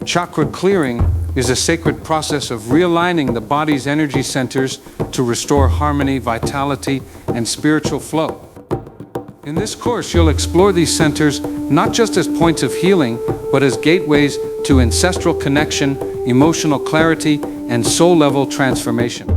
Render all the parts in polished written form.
Chakra clearing is a sacred process of realigning the body's energy centers to restore harmony, vitality, and spiritual flow. In this course, you'll explore these centers not just as points of healing, but as gateways to ancestral connection, emotional clarity, and soul-level transformation.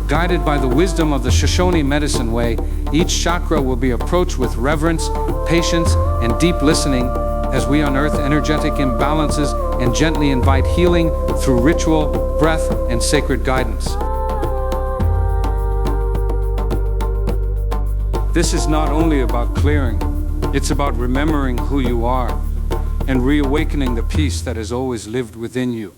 Guided by the wisdom of the Shoshone medicine way, each chakra will be approached with reverence, patience, and deep listening as we unearth energetic imbalances and gently invite healing through ritual, breath, and sacred guidance. This is not only about clearing, it's about remembering who you are and reawakening the peace that has always lived within you.